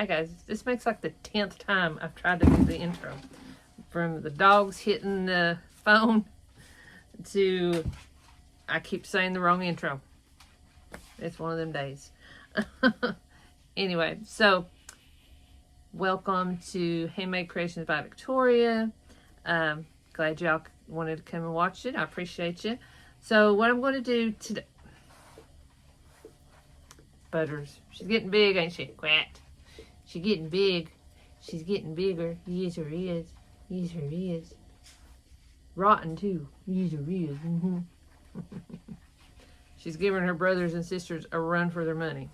Hi guys, this makes like the 10th time I've tried to do the intro. From the dogs hitting the phone to I keep saying the wrong intro. It's one of them days. Anyway, so welcome to Handmade Creations by Victoria. Glad y'all wanted to come and watch it. I appreciate you. So what I'm going to do today... Butters, she's getting big, ain't she? Quat. She's getting big. She's getting bigger. Yes, her is. Yes, her is. Rotten, too. Yes, her is. Mm-hmm. She's giving her brothers and sisters a run for their money.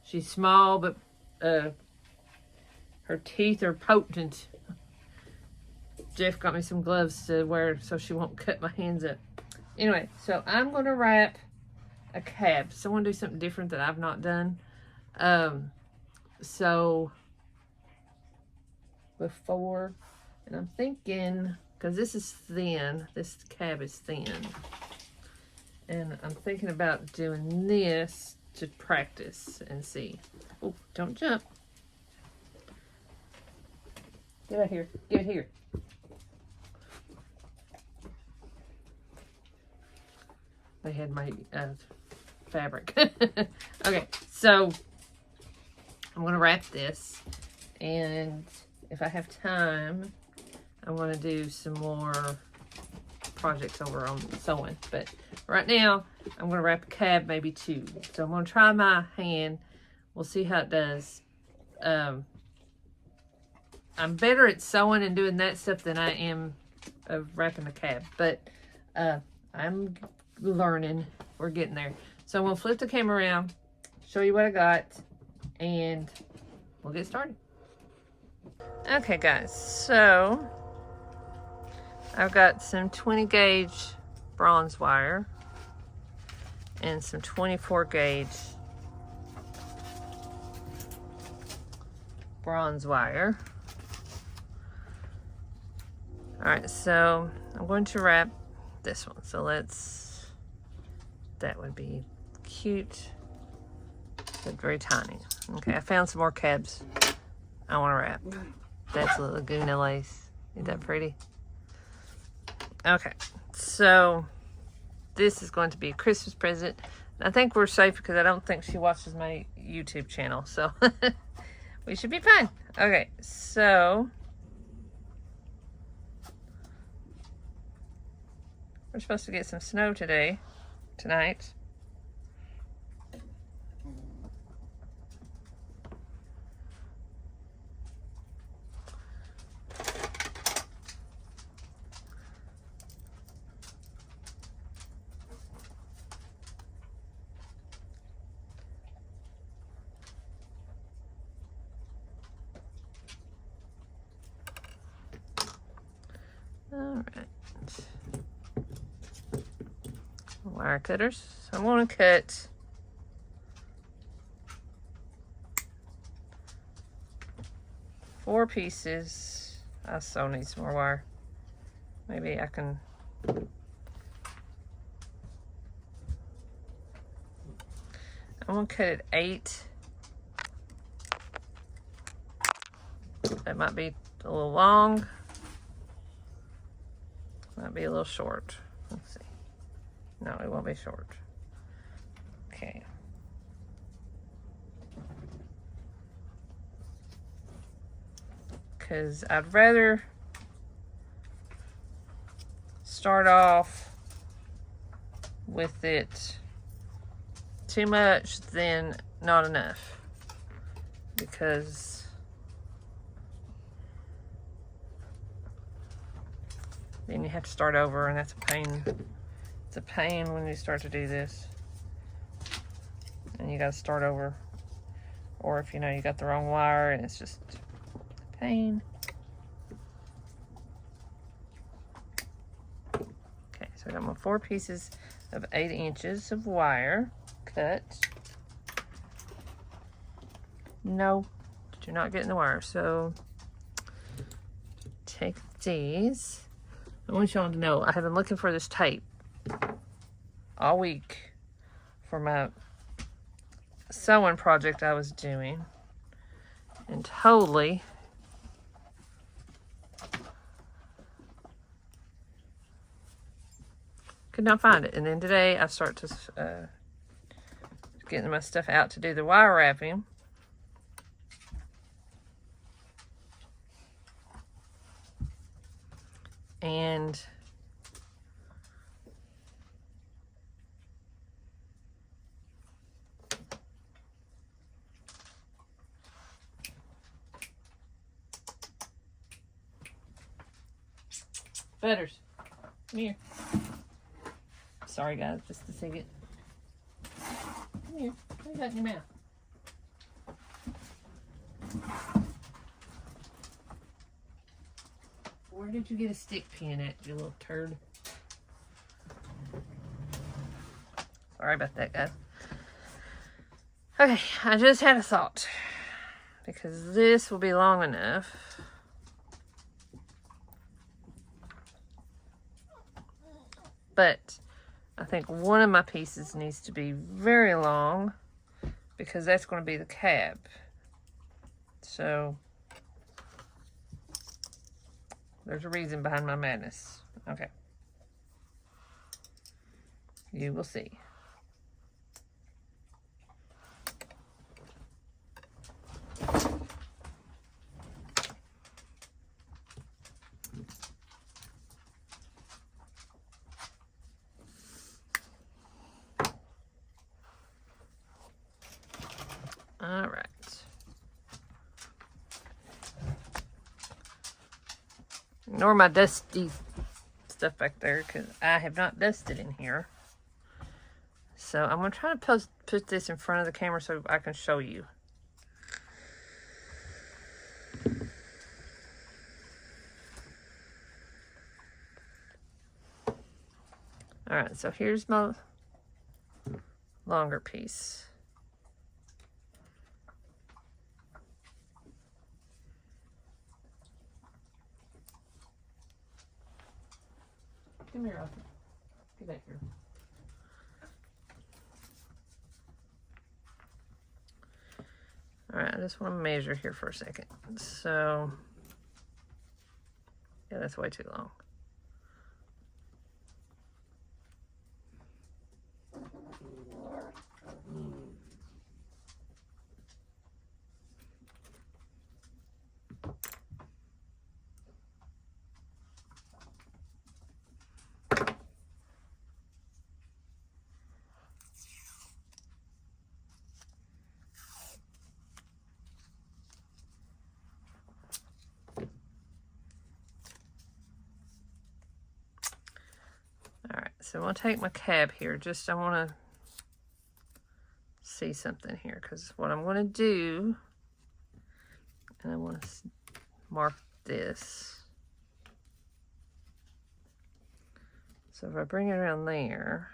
She's small, but her teeth are potent. Jeff got me some gloves to wear so she won't cut my hands up. Anyway, so I'm going to wrap a cab. So I want to do something different that I've not done. So before, and I'm thinking, because this is thin, this cab is thin, and I'm thinking about doing this to practice and see. Oh, don't jump. Get out here. Get it here. They had my fabric. Okay, so I'm going to wrap this, and if I have time, I'm going to do some more projects over on sewing. But right now, I'm going to wrap a cab, maybe 2. So I'm going to try my hand. We'll see how it does. I'm better at sewing and doing that stuff than I am of wrapping a cab. But I'm learning. We're getting there. So I'm going to flip the camera around, show you what I got, and we'll get started. Okay guys, so I've got some 20 gauge bronze wire and some 24 gauge bronze wire. Alright, so I'm going to wrap this one. So that would be cute, but very tiny. Okay, I found some more cabs I want to wrap. That's a Laguna lace. Isn't that pretty? Okay, so this is going to be a Christmas present. I think we're safe because I don't think she watches my YouTube channel, so we should be fine. Okay, so we're supposed to get some snow tonight. All right. Wire cutters. So I'm going to cut four pieces. I still need some more wire. Maybe I can. I'm going to cut it 8. That might be a little long. Might be a little short. Let's see. No, it won't be short. Okay. Because I'd rather start off with it too much than not enough. Because then you have to start over, and that's a pain. It's a pain when you start to do this. And you gotta start over. Or if you know you got the wrong wire and it's just a pain. Okay, so I got my 4 pieces of 8 inches of wire cut. No, you're not getting the wire. So take these. I want y'all to know I have been looking for this tape all week for my sewing project I was doing. and totally could not find it. And then today I start to getting my stuff out to do the wire wrapping. And Butters, come here. Sorry guys, just a second. Come here, what you got in your mouth? Where did you get a stick pin at, you little turd? Sorry about that, guys. Okay, I just had a thought. Because this will be long enough. But I think one of my pieces needs to be very long because that's going to be the cab. So there's a reason behind my madness. Okay. You will see. All right. Ignore my dusty stuff back there because I have not dusted in here. So I'm going to try to put this in front of the camera so I can show you. All right, so here's my longer piece. Come here, Arthur. Get back here. All right, I just want to measure here for a second. So, yeah, that's way too long. So I'm going to take my cab here. I want to see something here because what I'm going to do, and I want to mark this. So if I bring it around there,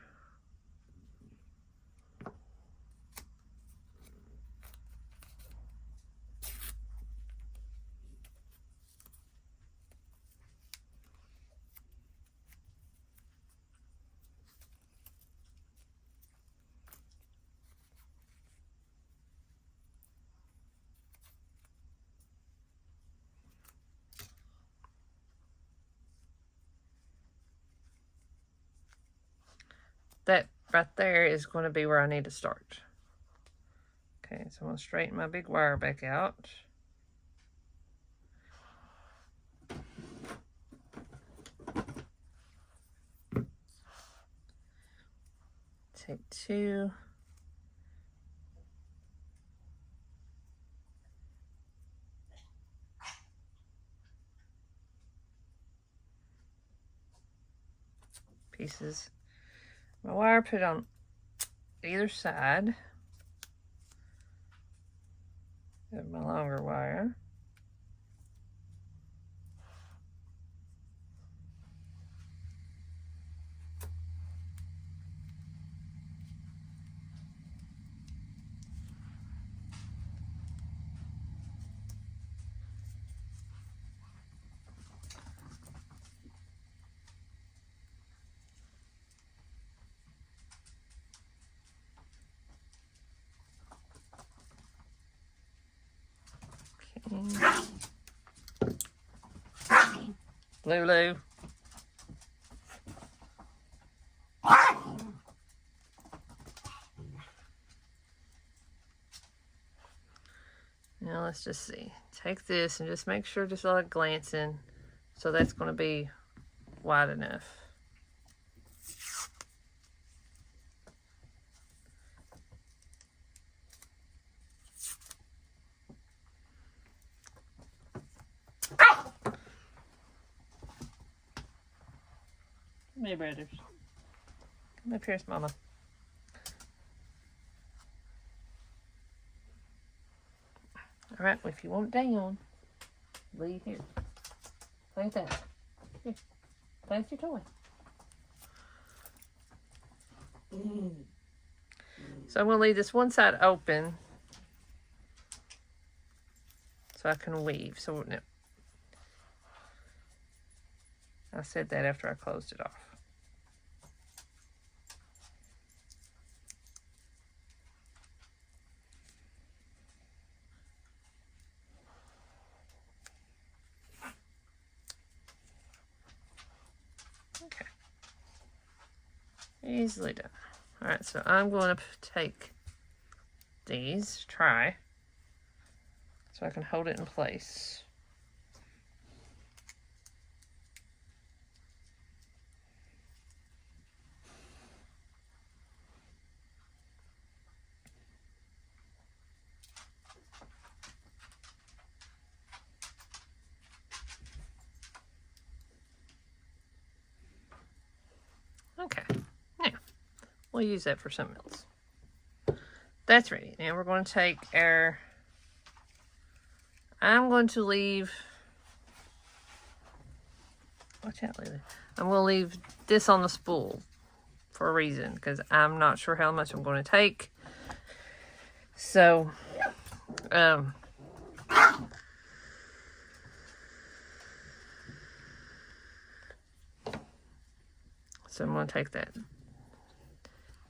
that right there is going to be where I need to start. Okay, so I'm going to straighten my big wire back out. Take two. Pieces. My wire put on either side of my longer wire. Lulu. Now let's just see. Take this and just make sure just let it glance in. So that's going to be wide enough. Come here, brothers. Come up here, Mama. All right, well, if you want down, leave here. Play with that. Here, play with your toy. So I'm going to leave this one side open so I can weave. So no. I said that after I closed it off. Okay. Easily done. All right, so I'm going to take these, try, so I can hold it in place. Okay, now we'll use that for something else. That's ready. Now we're going to take our, I'm going to leave, watch out, Lily. I'm going to leave this on the spool for a reason, because I'm not sure how much I'm going to take. So, so I'm going to take that.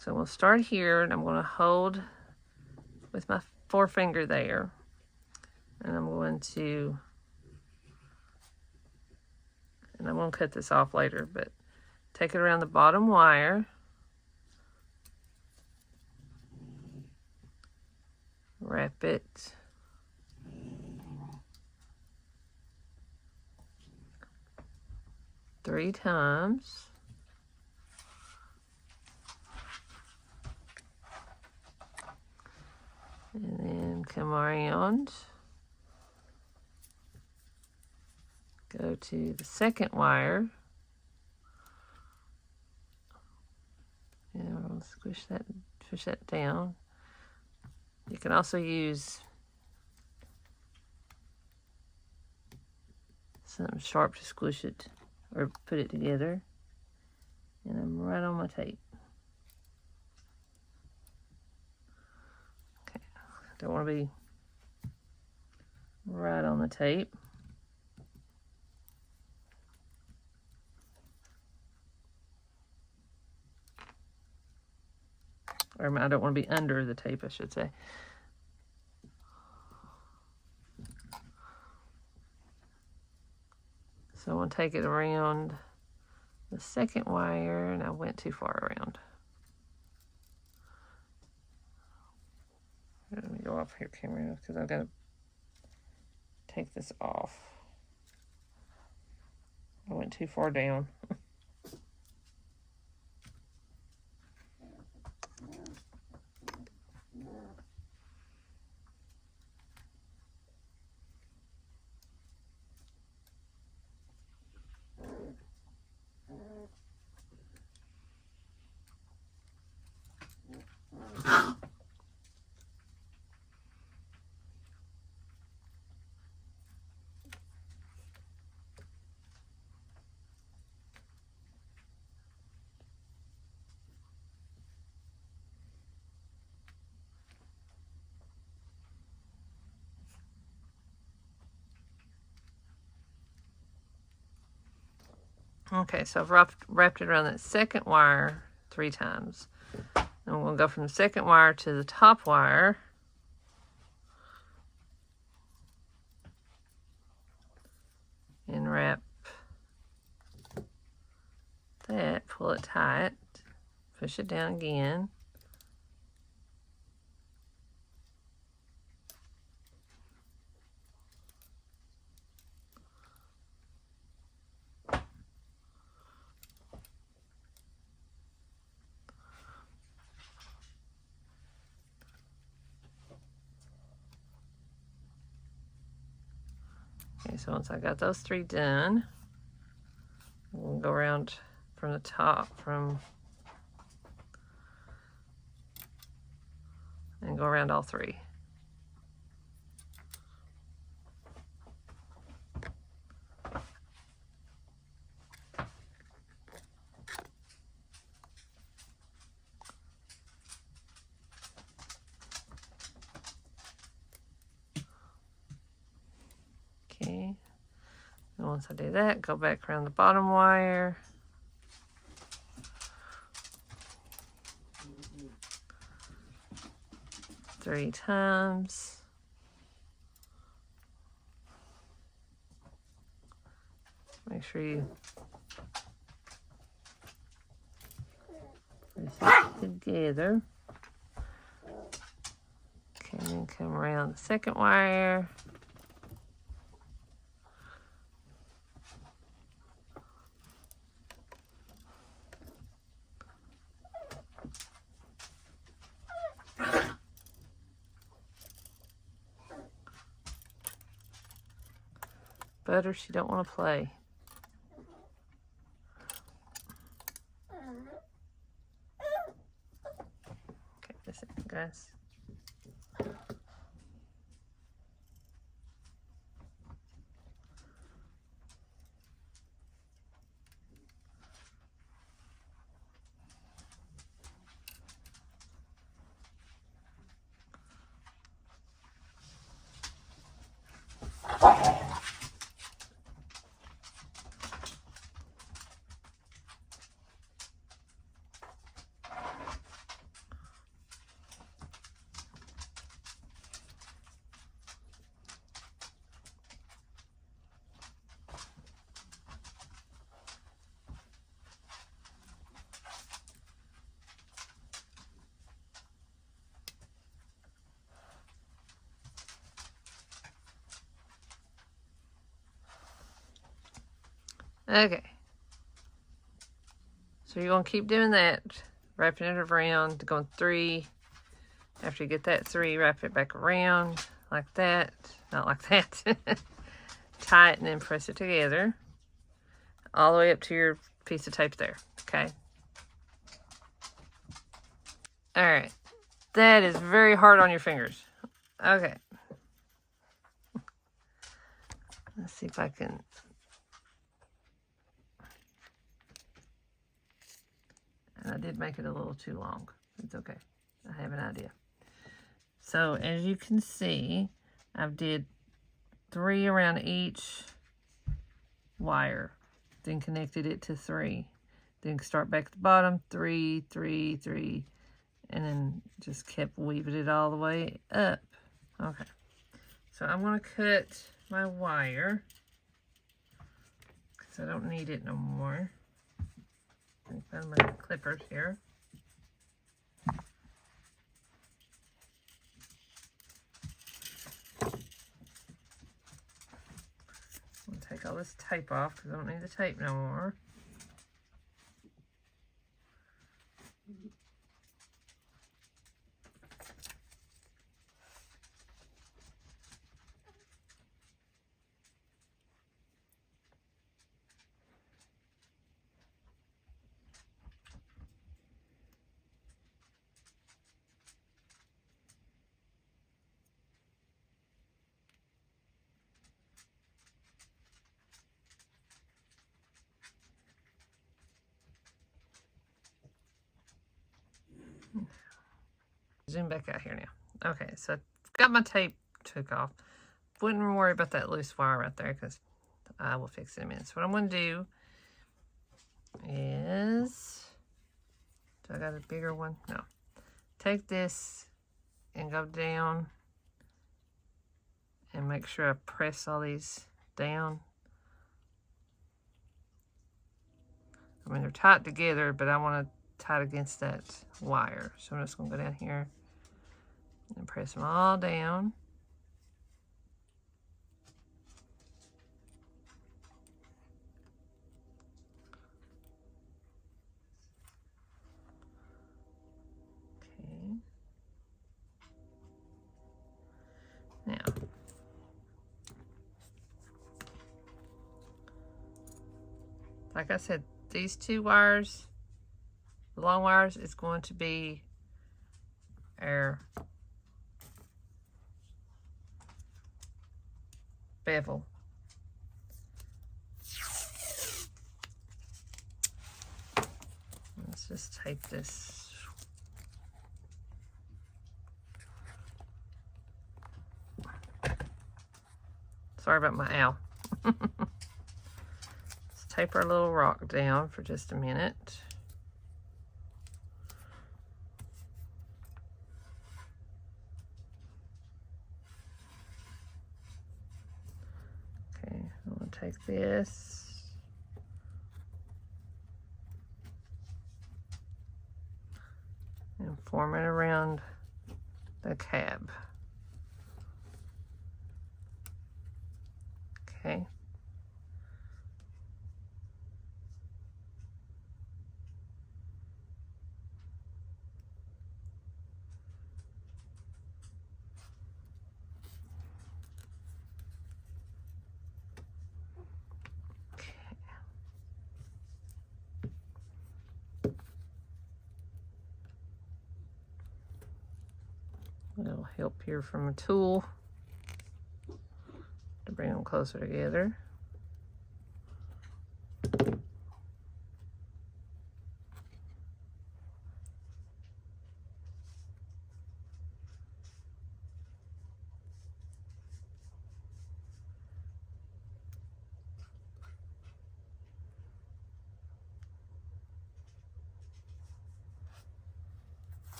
So we'll start here, and I'm going to hold with my forefinger there. And I'm going to cut this off later, but take it around the bottom wire. Wrap it. Three times. And then come around. Go to the second wire. And we'll push that down. You can also use something sharp to squish it or put it together. And I'm right on my tape. Okay, don't want to be right on the tape. Or I don't want to be under the tape, I should say. So I'm going to take it around the second wire, and I went too far around. Let me go off here, camera, because I've got to take this off. I went too far down. Okay, so I've wrapped it around that second wire 3 times. And we're going to go from the second wire to the top wire. tight. Push it down again. Okay, so once I got those 3 done, we'll go around from the top and go around all 3. Okay, and once I do that, go back around the bottom wire. Three times. Make sure you press it together. Okay, and then come around the second wire. Butter, she don't want to play. Okay, this is guys. Okay. So you're going to keep doing that, wrapping it around, going 3. After you get that 3, wrap it back around like that. Not like that. Tie it and then press it together. All the way up to your piece of tape there. Okay. Alright. That is very hard on your fingers. Okay. Let's see if I can... And I did make it a little too long. It's okay. I have an idea. So as you can see, I've did 3 around each wire. Then connected it to 3. Then start back at the bottom, 3, 3, 3. And then just kept weaving it all the way up. Okay. So I'm going to cut my wire. Because I don't need it no more. I found my clippers here. I'm going to take all this tape off because I don't need the tape no more. Zoom back out here now. Okay, so I've got my tape took off. Wouldn't worry about that loose wire right there because I will fix it in a minute. So what I'm going to do is, do I got a bigger one? No. Take this and go down and make sure I press all these down. I mean, they're tight together, but I want to tie it against that wire. So I'm just going to go down here and press them all down. Okay. Now, like I said, these two wires, the long wires, is going to be our bevel. Let's just tape this. Sorry about my owl. Let's tape our little rock down for just a minute. Okay, I'm going to take this. And form it around the cab. Okay. It'll help here from a tool to bring them closer together.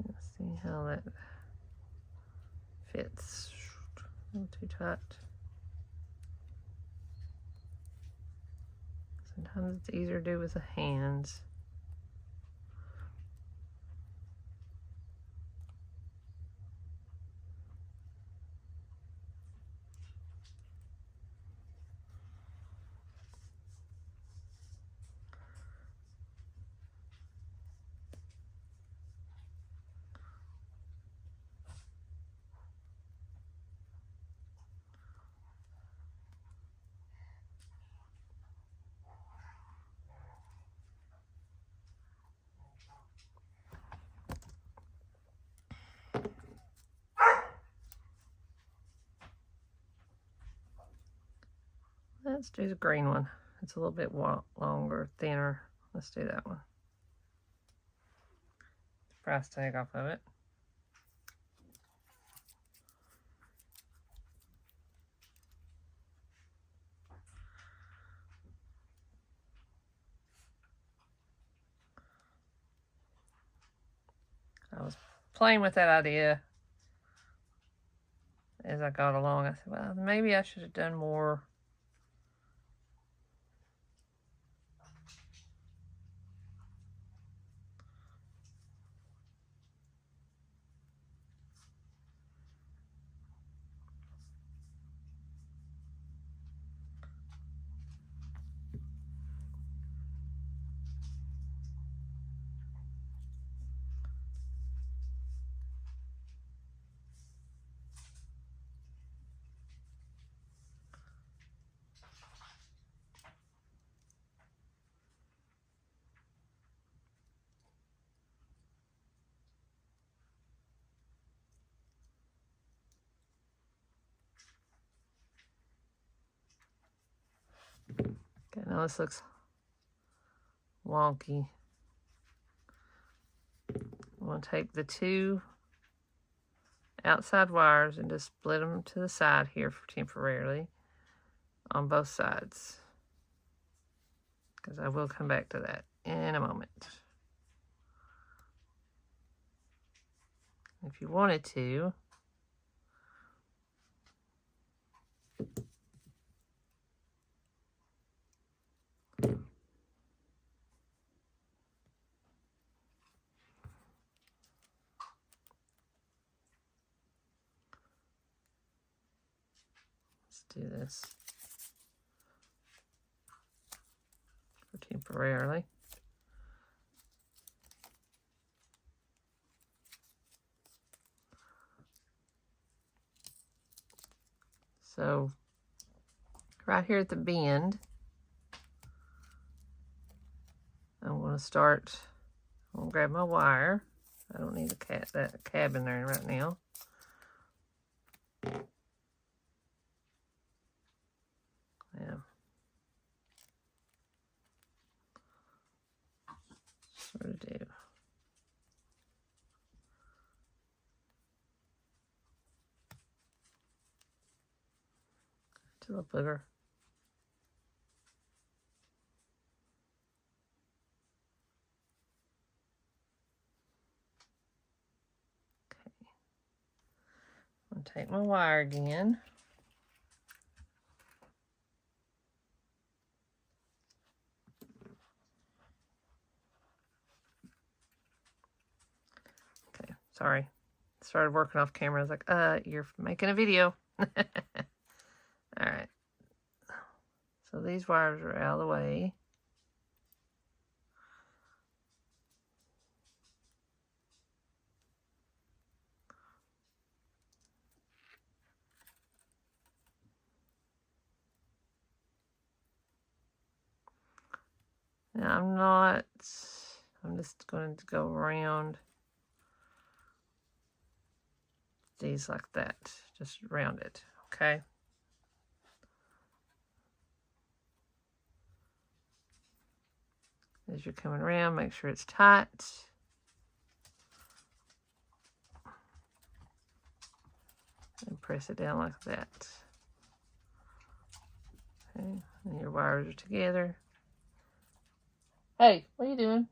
Let's see how that fits. A little too tight. Sometimes it's easier to do with the hands. Let's do the green one. It's a little bit longer, thinner. Let's do that one. Price tag off of it. I was playing with that idea as I got along. I said, well, maybe I should have done more. Okay, now this looks wonky. I'm going to take the two outside wires and just split them to the side here for temporarily on both sides, because I will come back to that in a moment. If you wanted to, Let's do this for temporarily. So right here at the bend, I'm going to start, I'm going to grab my wire. I don't need that cab in there right now. Yeah. Sort of do. To the booger. Okay. I'm going to take my wire again. Okay, sorry. Started working off camera. I was like, you're making a video. All right. So these wires are out of the way. Now I'm just going to go around these like that. Just round it, okay? As you're coming around, make sure it's tight. And press it down like that. Okay, and your wires are together. Hey, what are you doing?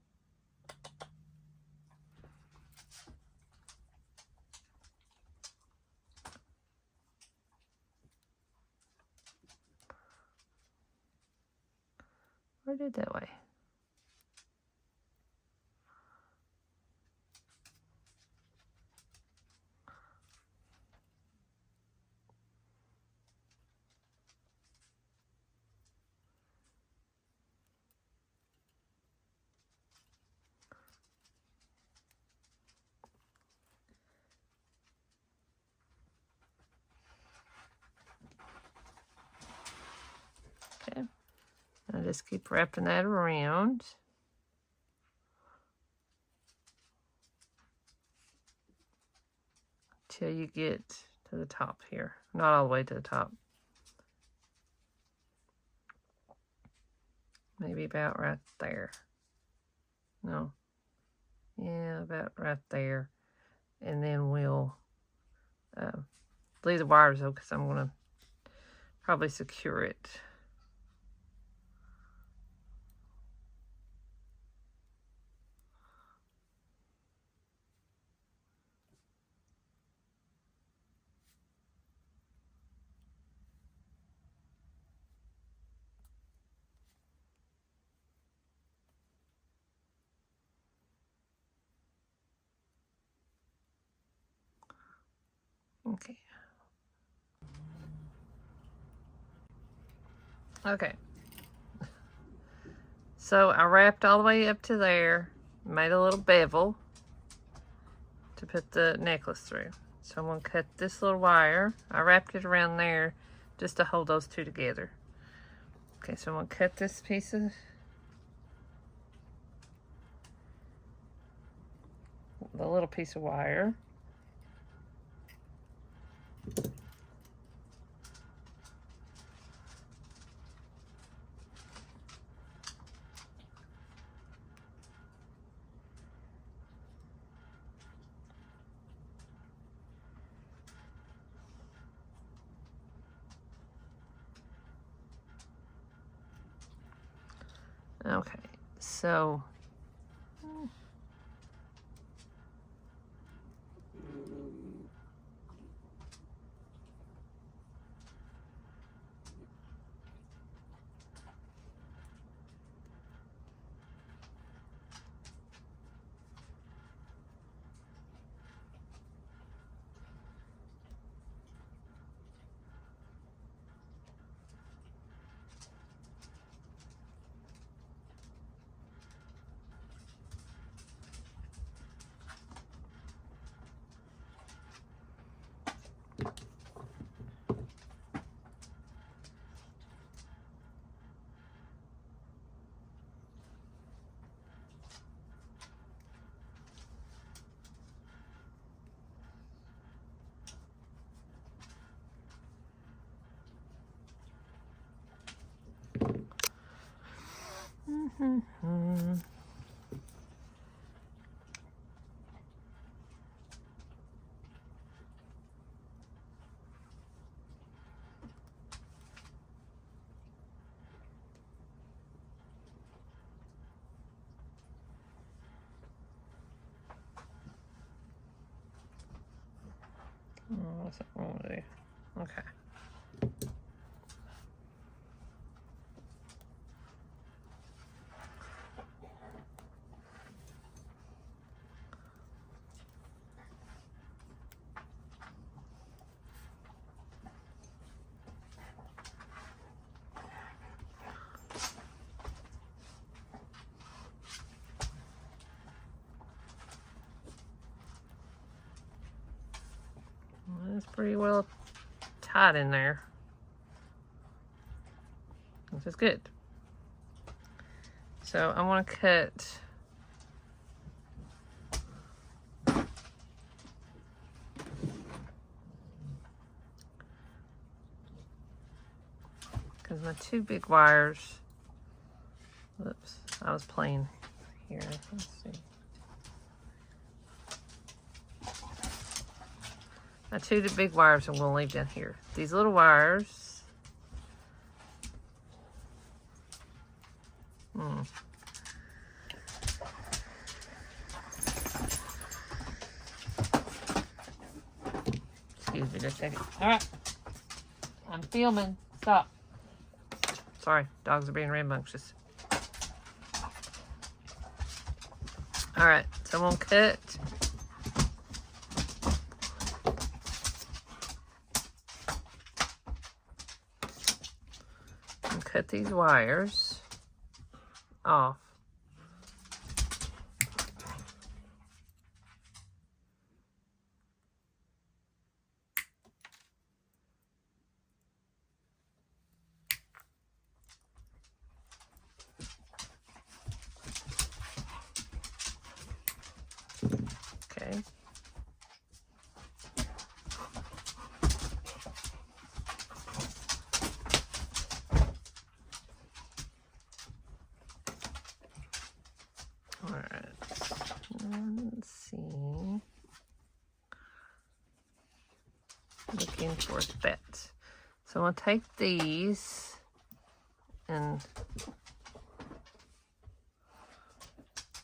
Or did that way? Okay. I just keep wrapping that around. Till you get to the top here. Not all the way to the top. Maybe about right there. No. Yeah, about right there. And then we'll leave the wires though, because I'm going to probably secure it. Okay. Okay. So I wrapped all the way up to there, made a little bevel to put the necklace through. So I'm going to cut this little wire. I wrapped it around there just to hold those two together. Okay, so I'm going to cut this piece of the little piece of wire. Okay, so What's that wrong with it? Okay. It's pretty well tight in there. This is good. So I want to cut because my two big wires, whoops, I was playing here. Let's see. My two big wires I'm going to leave down here. These little wires, excuse me just a second. All right, I'm filming. Stop. Sorry, dogs are being rambunctious. All right, so I'm going to cut. Cut these wires off. Okay. Let's see. Looking for that. So I'm going to take these and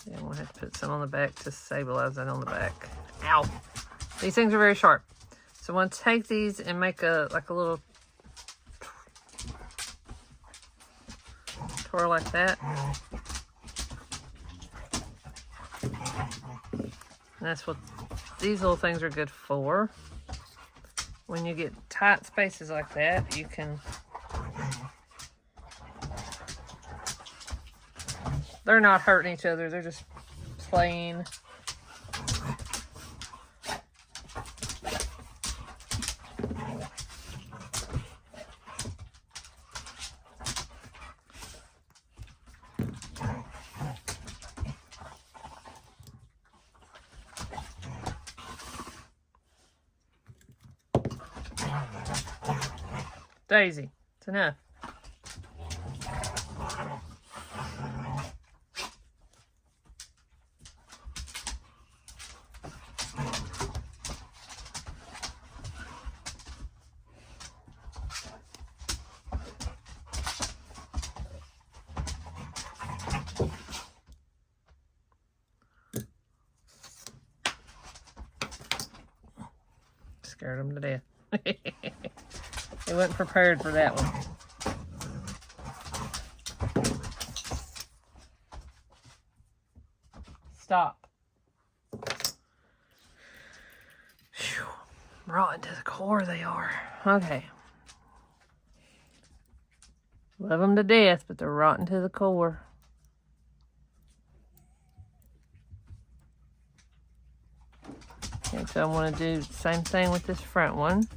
I'm going to have to put some on the back to stabilize that on the back. Ow! These things are very sharp. So I'm going to take these and make a little twirl like that. And that's what these little things are good for. When you get tight spaces like that, you can... They're not hurting each other, they're just playing. Daisy, it's enough. Scared them to death. They weren't prepared for that one. Stop. Whew. Rotten to the core they are. Okay. Love them to death, but they're rotten to the core. Okay, so I want to do the same thing with this front one.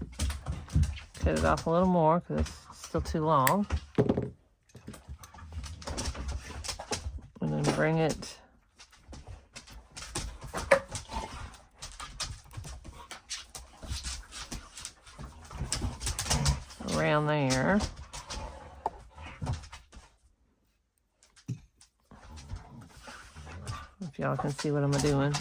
Cut it off a little more because it's still too long. And then bring it around there. If y'all can see what I'm doing.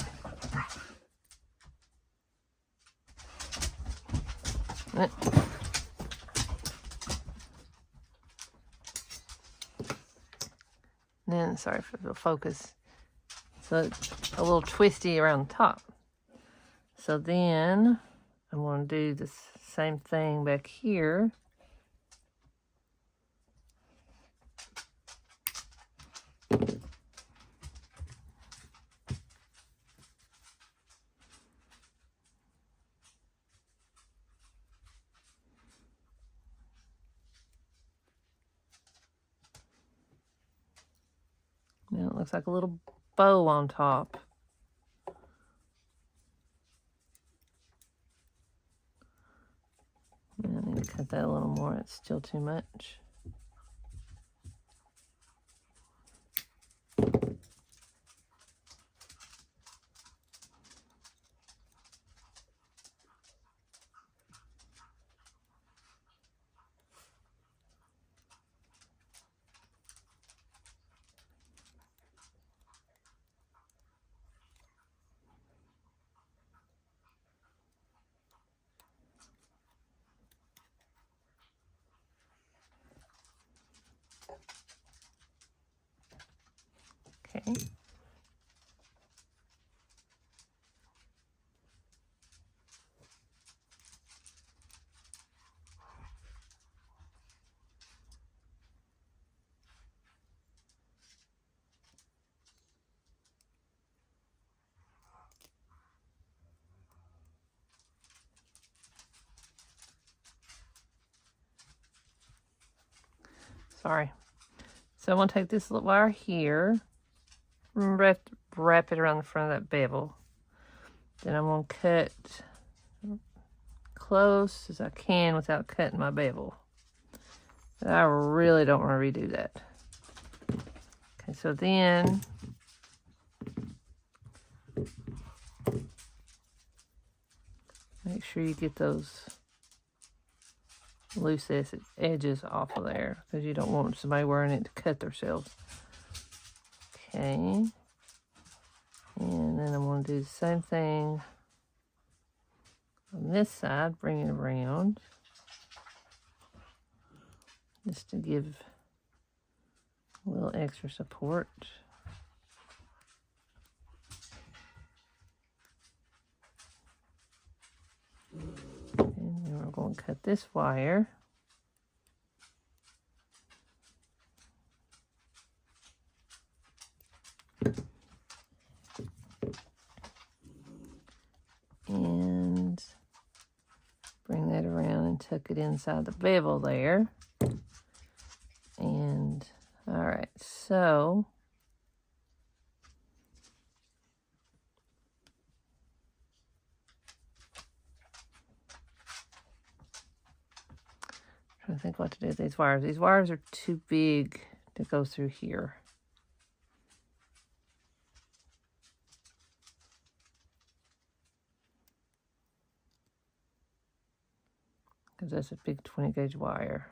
Then, sorry for the focus. So it's a little twisty around the top. So then I'm going to do the same thing back here. Now it looks like a little bow on top. I need to cut that a little more. It's still too much. Okay. Sorry. So I'm going to take this little wire here, wrap it around the front of that bevel. Then I'm going to cut close as I can without cutting my bevel. But I really don't want to redo that. Okay, so then make sure you get those loose edges off of there, because you don't want somebody wearing it to cut themselves. Okay, and then I'm going to do the same thing on this side, bring it around just to give a little extra support. And then we're going to cut this wire. And bring that around and tuck it inside the bevel there. And all right, so I'm trying to think what to do with these wires. These wires are too big to go through here. Because that's a big 20 gauge wire.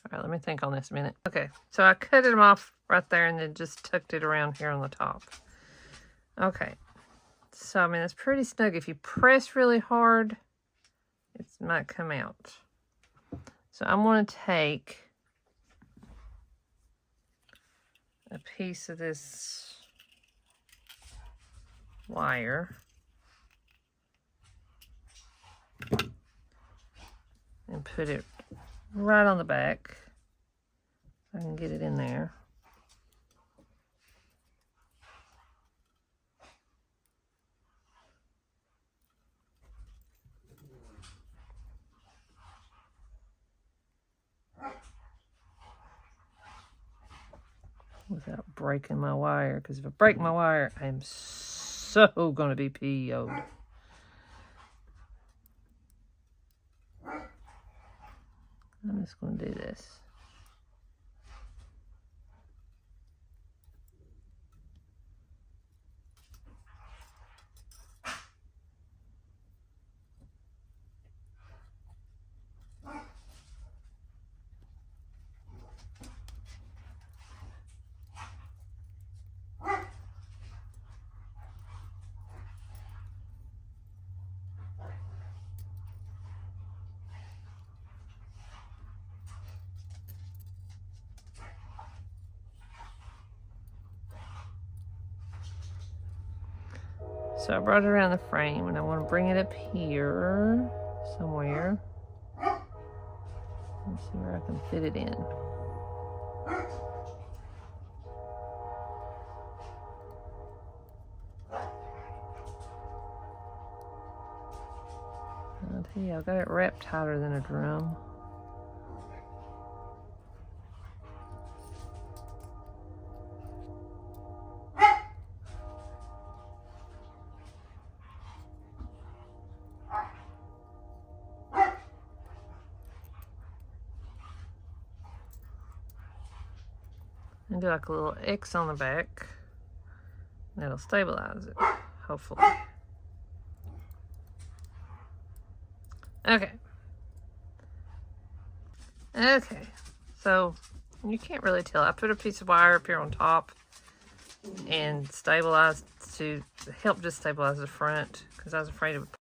All right, let me think on this a minute. Okay, so I cut them off right there and then just tucked it around here on the top. Okay, so I mean, it's pretty snug. If you press really hard, it might come out. So I'm going to take a piece of this wire and put it right on the back. I can get it in there. Without breaking my wire, because if I break my wire, I'm so going to be PO'd. I'm just going to do this. So I brought it around the frame, and I want to bring it up here somewhere. Let's see where I can fit it in. I'll tell you, I've got it wrapped tighter than a drum. And do like a little X on the back. That'll stabilize it, hopefully. Okay. Okay. So you can't really tell. I put a piece of wire up here on top and stabilized to help just stabilize the front because I was afraid it would